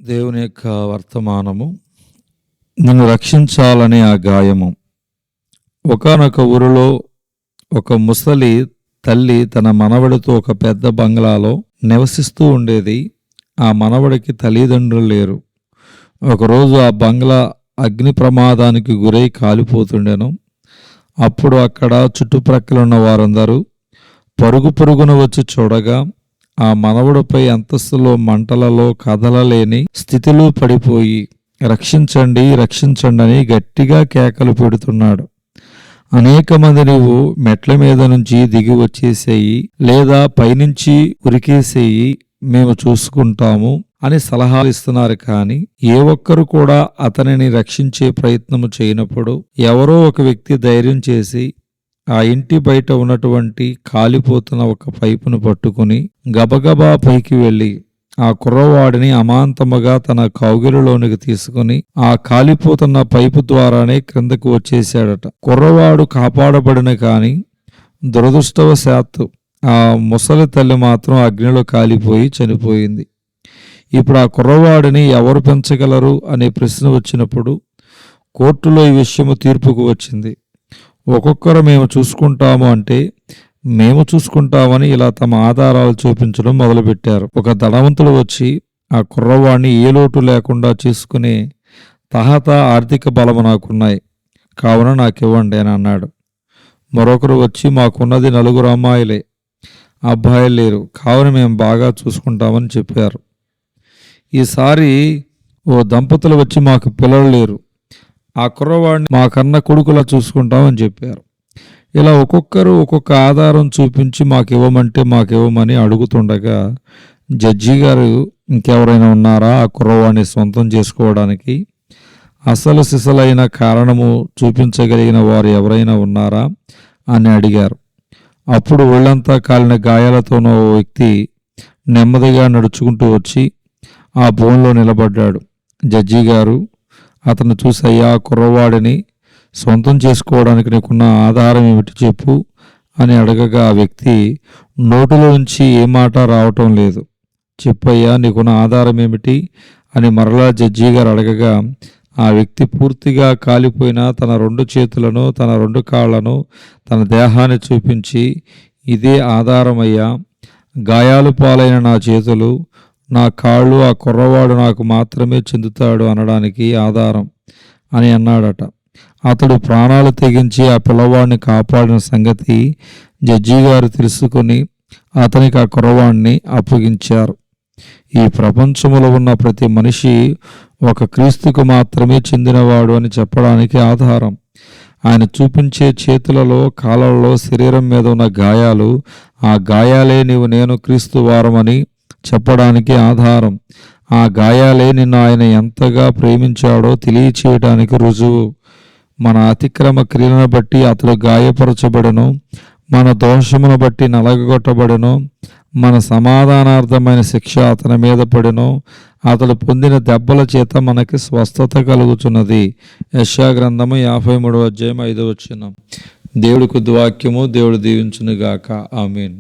దేవుని యొక్క వర్తమానము. నిన్ను రక్షించాలనే ఆ గాయము. ఒకానొక ఊరిలో ఒక ముసలి తల్లి తన మనవడితో ఒక పెద్ద బంగ్లాలో నివసిస్తూ ఉండేది. ఆ మనవడికి తల్లిదండ్రులు లేరు. ఒకరోజు ఆ బంగ్లా అగ్ని ప్రమాదానికి గురై కాలిపోతుండెను. అప్పుడు అక్కడ చుట్టుప్రక్కల ఉన్న వారందరూ పరుగు పరుగున వచ్చి చూడగా ఆ మనవడిపై అంతస్తులో మంటలలో కదలలేని స్థితిలో పడిపోయి రక్షించండి రక్షించండి అని గట్టిగా కేకలు పెడుతున్నాడు. అనేక మంది నువ్వు మెట్ల మీద నుంచి దిగి వచ్చేసేయి, లేదా పైనుంచి ఉరికేసేయి, మేము చూసుకుంటాము అని సలహాలు ఇస్తున్నారు. కానీ ఏ ఒక్కరు కూడా అతనిని రక్షించే ప్రయత్నము చేయనప్పుడు ఎవరో ఒక వ్యక్తి ధైర్యం చేసి ఆ ఇంటి బయట ఉన్నటువంటి కాలిపోతున్న ఒక పైపును పట్టుకుని గబగబా పైకి వెళ్ళి ఆ కుర్రవాడిని అమాంతముగా తన కౌగిలిలోనికి తీసుకుని ఆ కాలిపోతున్న పైపు ద్వారానే క్రిందకు వచ్చేశాడట. కుర్రవాడు కాపాడబడిన కాని దురదృష్టవశాత్తు ఆ ముసలి తల్లి మాత్రం అగ్నిలో కాలిపోయి చనిపోయింది. ఇప్పుడు ఆ కుర్రవాడిని ఎవరు పెంచగలరు అనే ప్రశ్న వచ్చినప్పుడు కోర్టులో ఈ విషయము తీర్పుకు వచ్చింది. ఒక్కొక్కరు మేము చూసుకుంటాము అంటే మేము చూసుకుంటామని ఇలా తమ ఆధారాలు చూపించడం మొదలుపెట్టారు. ఒక ధనవంతుడు వచ్చి ఆ కుర్రవాడిని ఏ లోటు లేకుండా చేసుకునే తహత ఆర్థిక బలము నాకున్నాయి, కావున నాకివ్వండి అని అన్నాడు. మరొకరు వచ్చి మాకున్నది 4 అమ్మాయిలే, అబ్బాయిలు లేరు, కావున మేము బాగా చూసుకుంటామని చెప్పారు. ఈసారి ఓ దంపతులు వచ్చి మాకు పిల్లలు లేరు, ఆ కుర్రవాడిని మా కన్న కొడుకులా చూసుకుంటామని చెప్పారు. ఇలా ఒక్కొక్కరు ఒక్కొక్క ఆధారం చూపించి మాకివ్వమంటే మాకివ్వమని అడుగుతుండగా జడ్జి గారు ఇంకెవరైనా ఉన్నారా ఆ కుర్రవాడిని సొంతం చేసుకోవడానికి? అసలు సిసలైన కారణము చూపించగలిగిన వారు ఎవరైనా ఉన్నారా అని అడిగారు. అప్పుడు ఒళ్ళంతా కాలిన గాయాలతోనో ఓ వ్యక్తి నెమ్మదిగా నడుచుకుంటూ వచ్చి ఆ బోన్లో నిలబడ్డాడు. జడ్జి గారు అతను చూసి, అయ్యా, కుర్రవాడిని సొంతం చేసుకోవడానికి నీకున్న ఆధారం ఏమిటి చెప్పు అని అడగగా ఆ వ్యక్తి నోటిలో నుంచి ఏ మాట రావటం లేదు. చెప్పయ్యా, నీకున్న ఆధారం ఏమిటి అని మరలా జడ్జి గారు అడగగా ఆ వ్యక్తి పూర్తిగా కాలిపోయిన తన 2 చేతులను, తన 2 కాళ్లను, తన దేహాన్ని చూపించి, ఇదే ఆధారమయ్యా, గాయాలు పాలైన నా చేతులు, నా కాళ్ళు ఆ కుర్రవాడు నాకు మాత్రమే చెందుతాడు అనడానికి ఆధారం అని అన్నాడట. అతడు ప్రాణాలు తెగించి ఆ పిల్లవాడిని కాపాడిన సంగతి జడ్జి గారు తెలుసుకొని అతనికి ఆ కుర్రవాడిని అప్పగించారు. ఈ ప్రపంచంలో ఉన్న ప్రతి మనిషి ఒక క్రీస్తుకు మాత్రమే చెందినవాడు అని చెప్పడానికి ఆధారం. ఆయన చూపించే చేతులలో, కాళ్ళలో, శరీరం మీద ఉన్న గాయాలు, ఆ గాయాలే నేను క్రీస్తు వారమని చెప్పడానికి ఆధారం. ఆ గాయాలే నిన్ను ఆయన ఎంతగా ప్రేమించాడో తెలియచేయడానికి రుజువు. మన అతిక్రమ క్రియలను బట్టి అతడు గాయపరచబడను, మన దోషమును బట్టి నలగొట్టబడను, మన సమాధానార్థమైన శిక్ష అతని మీద పడెను, అతడు పొందిన దెబ్బల చేత మనకి స్వస్థత కలుగుతున్నది. యెషయా గ్రంథము 53వ అధ్యాయం 5వ వచనం. దేవుడి కొద్ది వాక్యము. దేవుడు దీవించునుగాక. ఆమేన్.